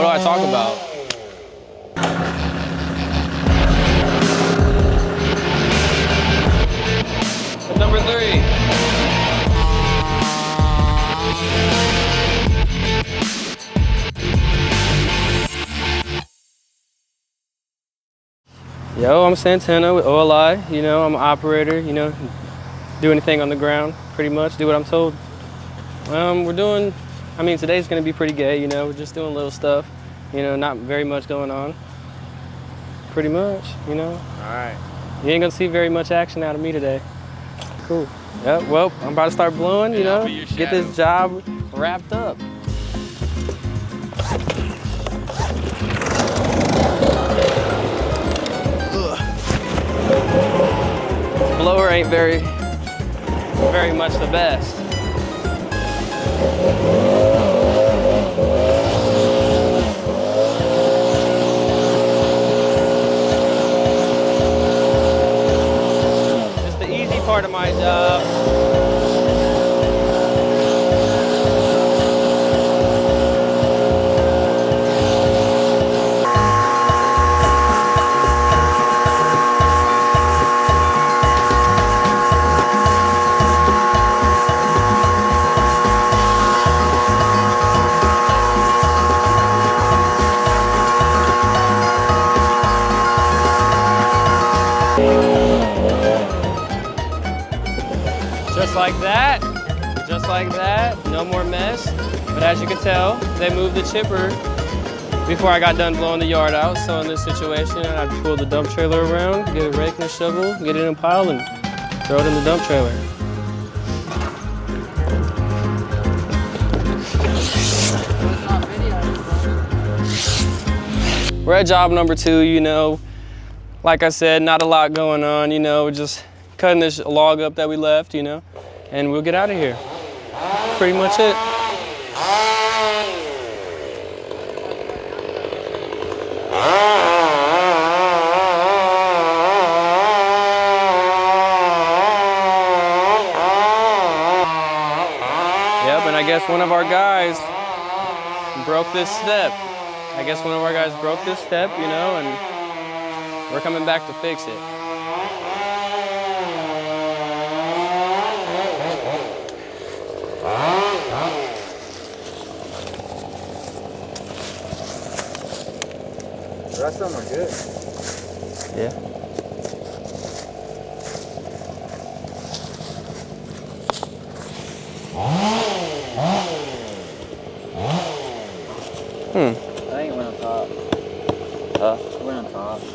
do I talk about? Number 3. Yo, I'm Santana with OLI. You know, I'm an operator, you know, do anything on the ground, pretty much, do what I'm told. Today's gonna be pretty gay, you know, we're just doing little stuff, you know, not very much going on. Pretty much, you know. All right. You ain't gonna see very much action out of me today. Cool. Yep, well, I'm about to start blowing, you know, get this job wrapped up. This blower ain't very much the best. It's the easy part of my job. Just like that, no more mess. But as you can tell, they moved the chipper before I got done blowing the yard out. So in this situation, I have to pull the dump trailer around, get a rake and a shovel, get it in a pile and throw it in the dump trailer. We're at job number 2, you know. Like I said, not a lot going on, you know, we're just cutting this log up that we left, you know, and we'll get out of here. Pretty much it. Yep, and I guess one of our guys broke this step. You know, and we're coming back to fix it. The rest of them are good. Yeah. I think it went on top. Huh? It went on top. Did it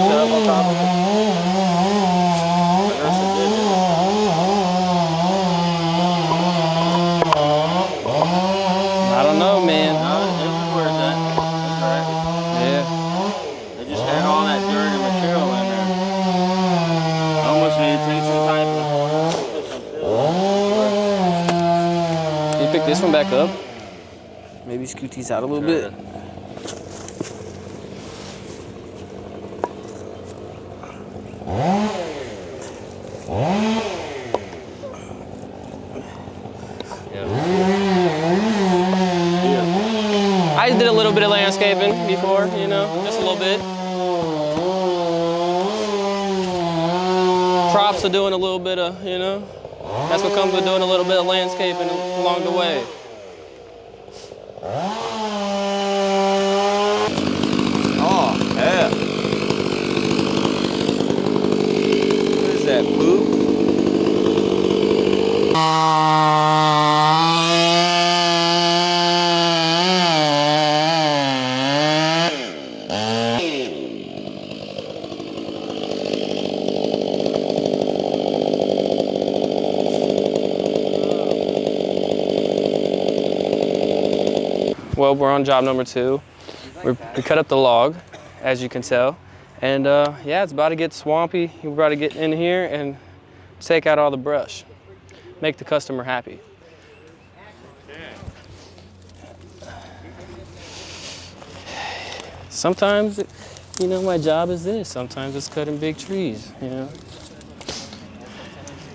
set up on top of it? I don't know, man. No, this is where it's at. That's right. Yeah. They just had all that dirt and material in there. Almost need to take some time to Can you pick this one back up? Maybe scoot these out a little bit. I did a little bit of landscaping before, you know, just a little bit. Props to doing a little bit of, you know, that's what comes with doing a little bit of landscaping along the way. Oh, yeah. What is that, poop? Well, we're on job number 2. We cut up the log, as you can tell. And yeah, it's about to get swampy. We're about to get in here and take out all the brush. Make the customer happy. Sometimes, you know, my job is this. Sometimes it's cutting big trees, you know.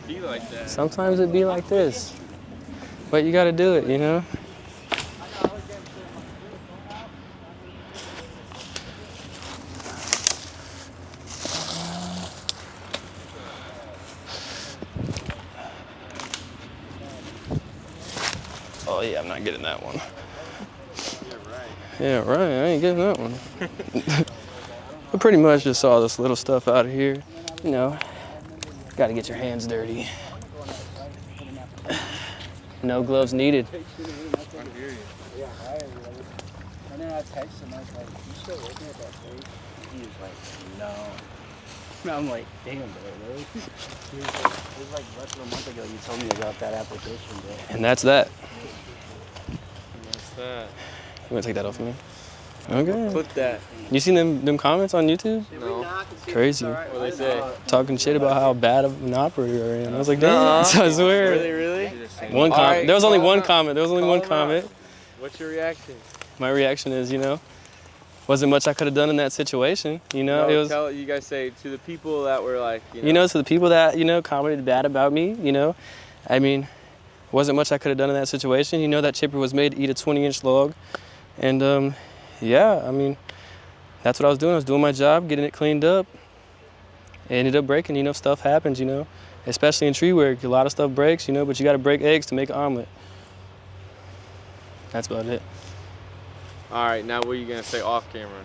Be like that. Sometimes it be like this. But you gotta do it, you know. Oh yeah, I'm not getting that one. Yeah, right. Yeah, right, I ain't getting that one. But pretty much just all this little stuff out of here. You know, gotta get your hands dirty. No gloves needed. I hear you. Yeah, I and then I texted him, I was like, you still working at that place? He was like, no. And I'm like, damn, bro, really? He was like, it was like less than a month ago you told me about that application, bro. And that's that. What's that? You wanna take that off me? Okay. Clip that. You seen them comments on YouTube? No. Crazy. What do they say? Talking shit about how bad of an operator I am. I was like, damn, Nuh-uh. I swear. Really, really? One comment. Alright, There was only call one him out. comment. There was only Call one him out. comment. What's your reaction? My reaction is, you know, wasn't much I could have done in that situation. You know, No, it was. tell you guys say to the people that were like, You know, to the people that, you know, commented bad about me, you know, I mean, wasn't much I could have done in that situation. You know, that chipper was made to eat a 20-inch log. And, yeah, I mean, that's what I was doing. I was doing my job, getting it cleaned up. It ended up breaking, you know, stuff happens, you know, especially in tree work. A lot of stuff breaks, you know, but you got to break eggs to make an omelet. That's about it. All right, now what are you gonna say off camera?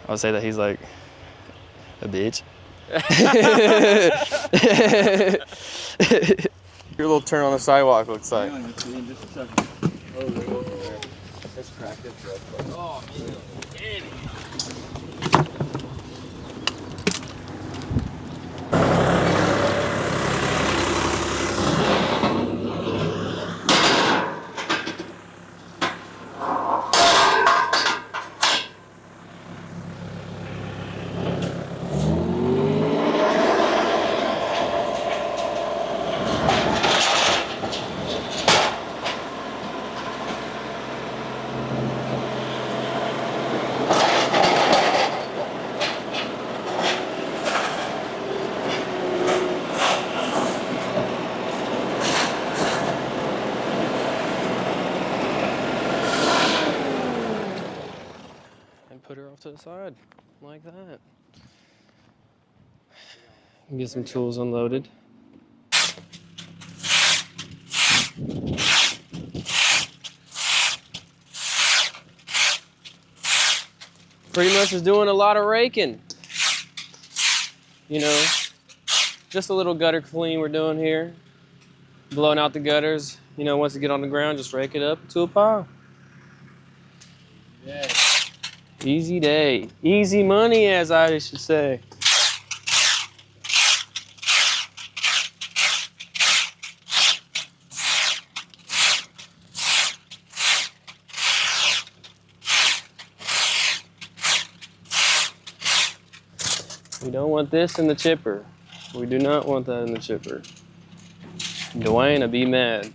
I'll say that he's like a bitch. Your little turn on the sidewalk looks like. Hang on, just a second. Oh, they're over there. Let's crack this real quick. Oh, man. And put her off to the side, like that. Get some tools unloaded. Pretty much is doing a lot of raking. You know, just a little gutter clean we're doing here. Blowing out the gutters. You know, once you get on the ground, just rake it up to a pile. Yeah. Easy day. Easy money, as I should say. We don't want this in the chipper. We do not want that in the chipper. Dwayne will be mad.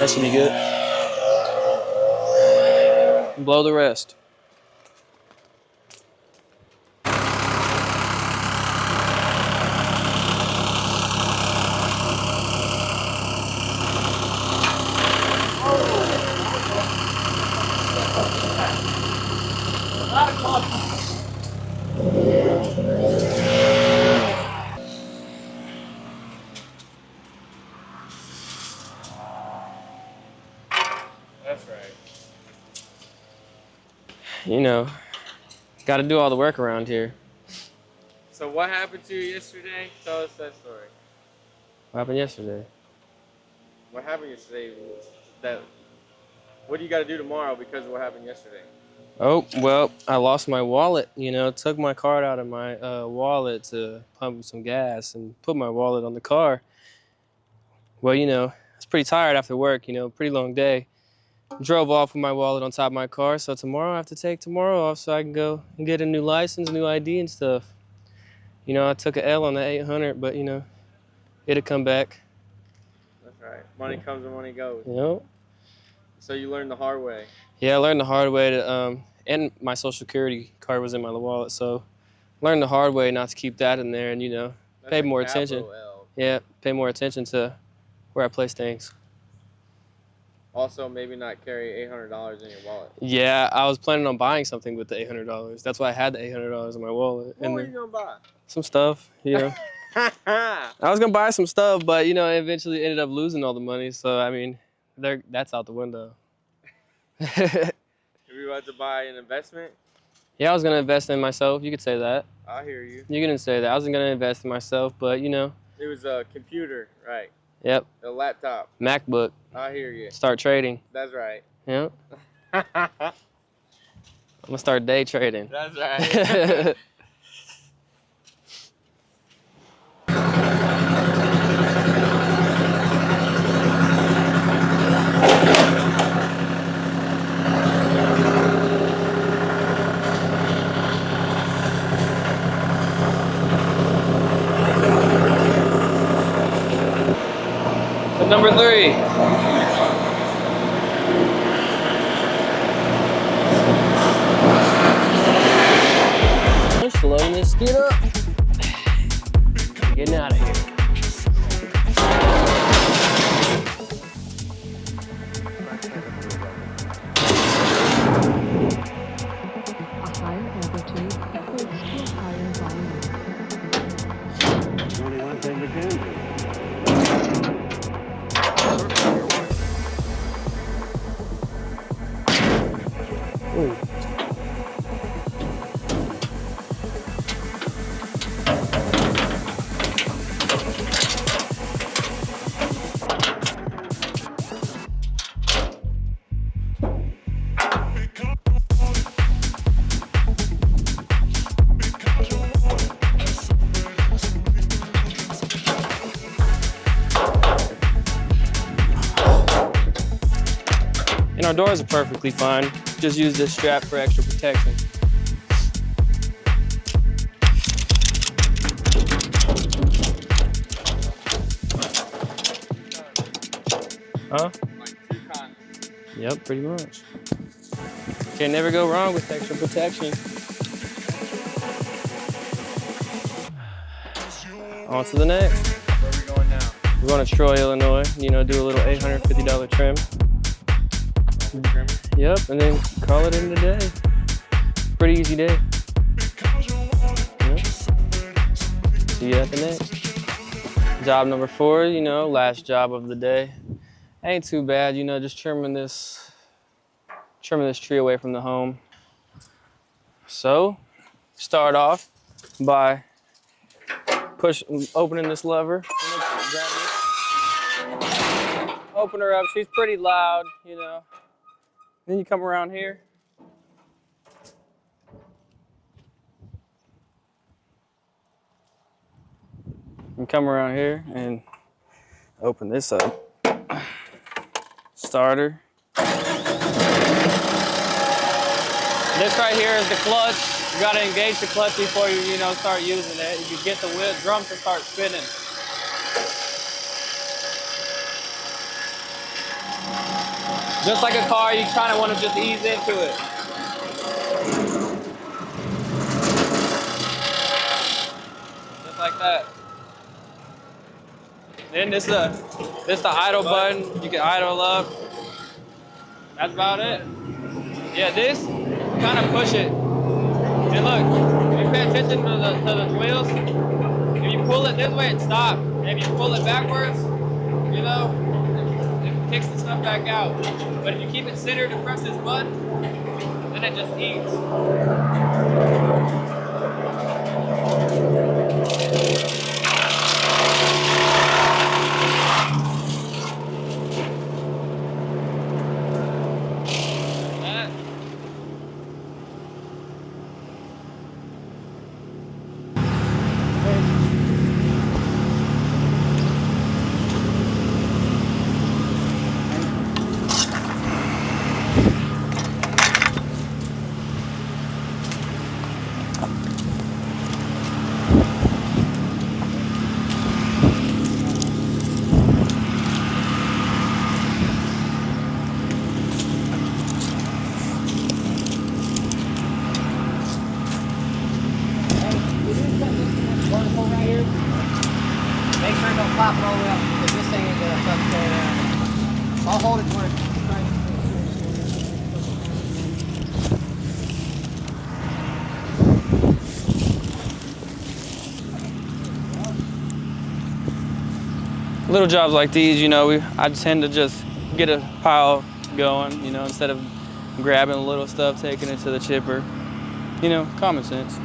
That should be good. Blow the rest. That's right. You know, got to do all the work around here. So what happened to you yesterday? Tell us that story. What happened yesterday? What happened yesterday? What do you got to do tomorrow because of what happened yesterday? Oh, well, I lost my wallet. You know, took my card out of my wallet to pump some gas and put my wallet on the car. Well, you know, I was pretty tired after work, you know, pretty long day. Drove off with my wallet on top of my car, so tomorrow I have to take tomorrow off so I can go and get a new license, new ID and stuff. You know, I took an L on the 800, but you know, it'll come back. That's right. Money comes and money goes. Yep. So you learned the hard way. Yeah, I learned the hard way to, and my social security card was in my wallet, so learned the hard way not to keep that in there, and you know, That's pay a more capital attention. L. Yeah, pay more attention to where I place things. Also, maybe not carry $800 in your wallet. Yeah, I was planning on buying something with the $800. That's why I had the $800 in my wallet. What were you gonna buy? Some stuff, you know. I was gonna buy some stuff, but you know, I eventually ended up losing all the money. So I mean, that's out the window. If you want to buy an investment? Yeah, I was gonna invest in myself. You could say that. I hear you. You couldn't say that. I wasn't gonna invest in myself, but you know. It was a computer, right? Yep. A laptop. MacBook. I hear you. Start trading. That's right. Yep. I'm gonna start day trading. That's right. Number 3. Just loading this skid up. Getting out of here. A higher amplitude equates to a higher volume. Only one thing we can do. Ooh. And our doors are perfectly fine. Just use this strap for extra protection. Huh? Like 2 condoms. Yep, pretty much. Can never go wrong with extra protection. On to the next. Where are we going now? We're going to Troy, Illinois. You know, do a little $850 trim. Yep, and then call it in the day. Pretty easy day. Yep. See you at the next. Job number 4, you know, last job of the day. Ain't too bad, you know, just trimming this tree away from the home. So, start off by opening this lever. Open her up, she's pretty loud, you know. Then you come around here. You come around here and open this up. Starter. This right here is the clutch. You gotta engage the clutch before you start using it. You can get the wheel drum to start spinning. Just like a car, you kind of want to just ease into it. Just like that. Then this the idle button. You can idle up. That's about it. Yeah, this, kind of push it. And look, if you pay attention to the wheels, if you pull it this way, it stops. If you pull it backwards, you know, it kicks the stuff back out. But if you keep it centered and press this button, then it just eats. pop it all the way up because this thing ain't gonna fuck there. I'll hold it for it. Little jobs like these, you know, I tend to just get a pile going, you know, instead of grabbing the little stuff, taking it to the chipper. You know, common sense.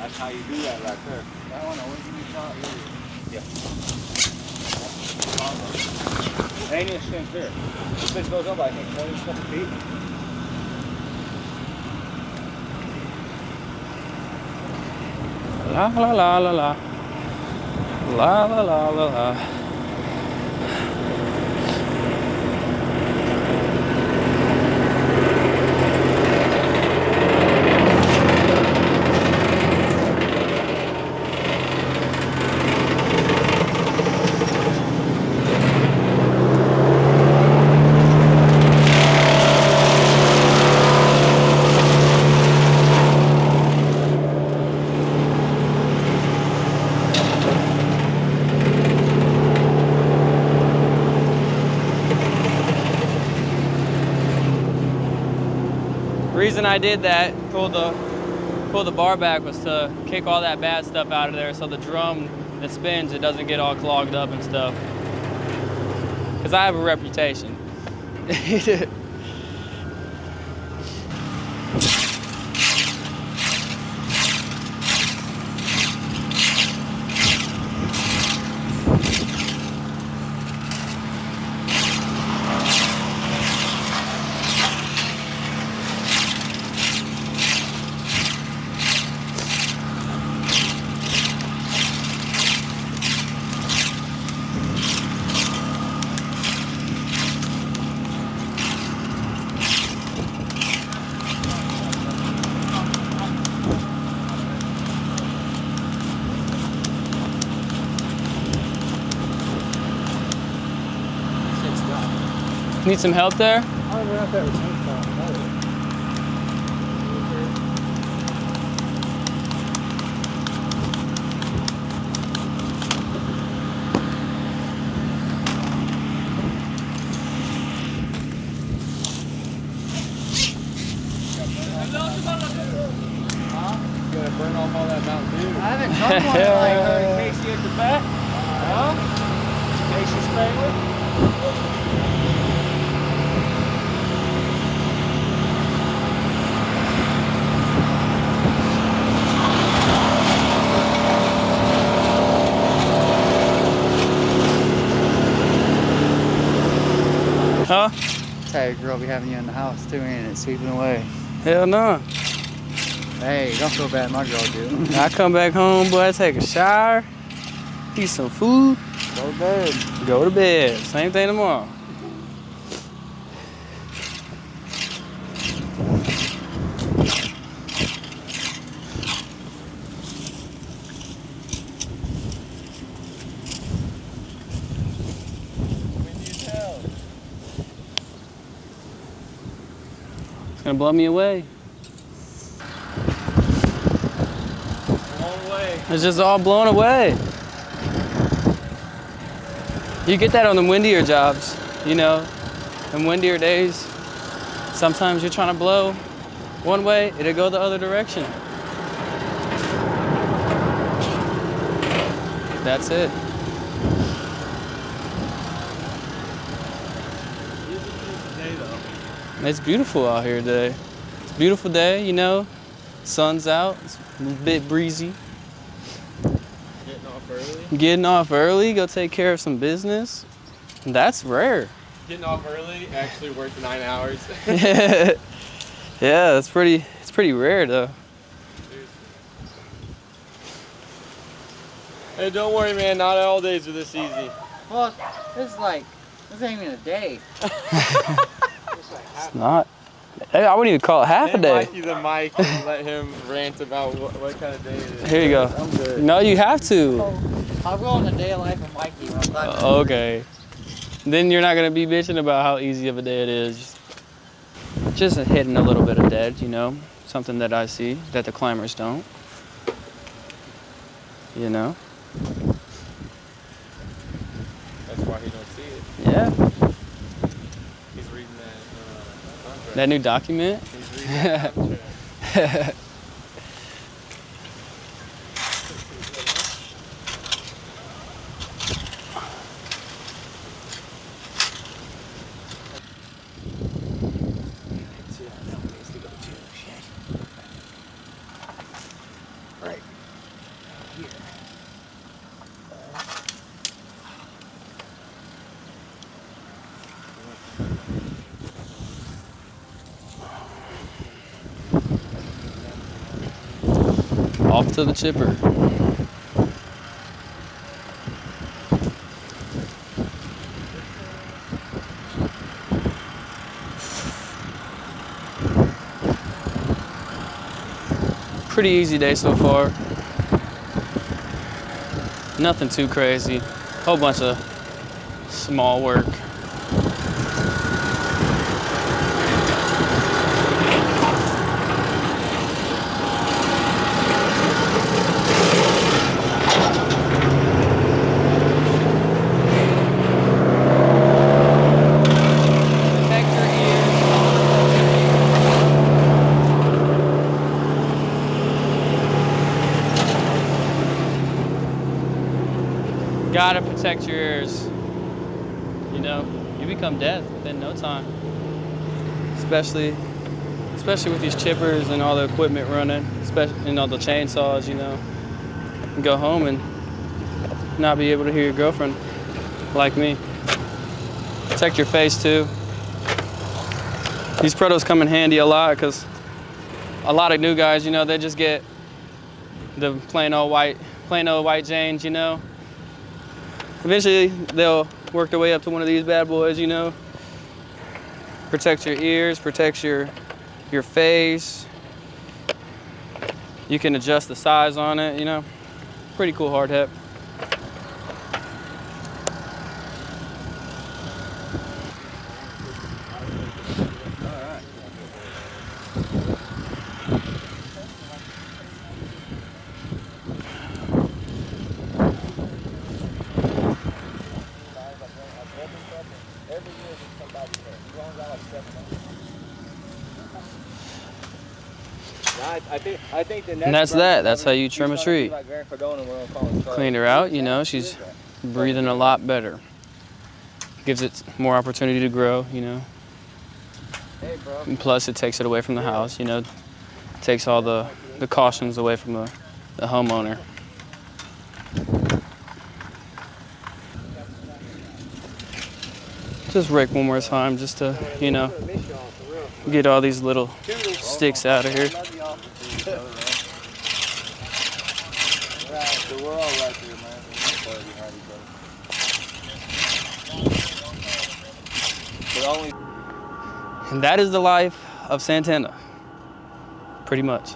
That's how you do that right there. That one, I wouldn't give you a shot here. They ain't even stand clear. This bitch goes up, I think, 20 something feet. La la la la la. La la la la la. Reason I did that, pull the bar back, was to kick all that bad stuff out of there so the drum that spins, it doesn't get all clogged up and stuff. Because I have a reputation. Need some help there? Oh, we're out there with You gonna burn off all that Mountain Dew? I haven't drunk one in like Casey at the back. Huh? Casey Spangler? type of girl be having you in the house too, ain't it? Sweeping away. Hell no. Hey, don't feel bad, my girl do. I come back home, boy, I take a shower, eat some food, Go to bed. go to bed. Same thing tomorrow. It's gonna blow me away. Blown away. It's just all blown away. You get that on the windier jobs, you know, in windier days. Sometimes you're trying to blow one way, it'll go the other direction. That's it. It's beautiful out here today. It's a beautiful day, you know. Sun's out, it's a little bit breezy. Getting off early. Getting off early, go take care of some business. That's rare. Getting off early, actually worked 9 hours. Yeah, it's pretty rare though. Hey, don't worry, man. Not all days are this easy. Well, this ain't even a day. It's not. I wouldn't even call it half a Hand day. Mikey the mic and let him rant about what kind of day it is. Here you go. I'm good. No, you have to. I'll go on the day of life of Mikey when I'm done. Okay. Then you're not gonna be bitching about how easy of a day it is. Just hitting a little bit of dead, you know, something that I see that the climbers don't. You know. That's why he don't see it. Yeah. He's reading that contract. That new document. He's reading that contract. Off to the chipper. Pretty easy day so far. Nothing too crazy. Whole bunch of small work. Gotta protect your ears. You know, you become deaf within no time. Especially with these chippers and all the equipment running, especially, you know, the chainsaws, you know. You go home and not be able to hear your girlfriend like me. Protect your face too. These protos come in handy a lot because a lot of new guys, you know, they just get the plain old white Janes, you know. Eventually, they'll work their way up to one of these bad boys, you know. Protect your ears, protect your face. You can adjust the size on it, you know. Pretty cool hard hat. I think the next And that's that. That's how you trim a tree. like Grant Cardone, we're gonna call him Charlie. Cleaned her out, you know, she's breathing a lot better. Gives it more opportunity to grow, you know. Hey, bro. And plus it takes it away from the house, you know. Takes all the cautions away from the homeowner. Just rake one more time just to, you know, get all these little sticks out of here. We're all right here, man. And that is the life of Santana, pretty much.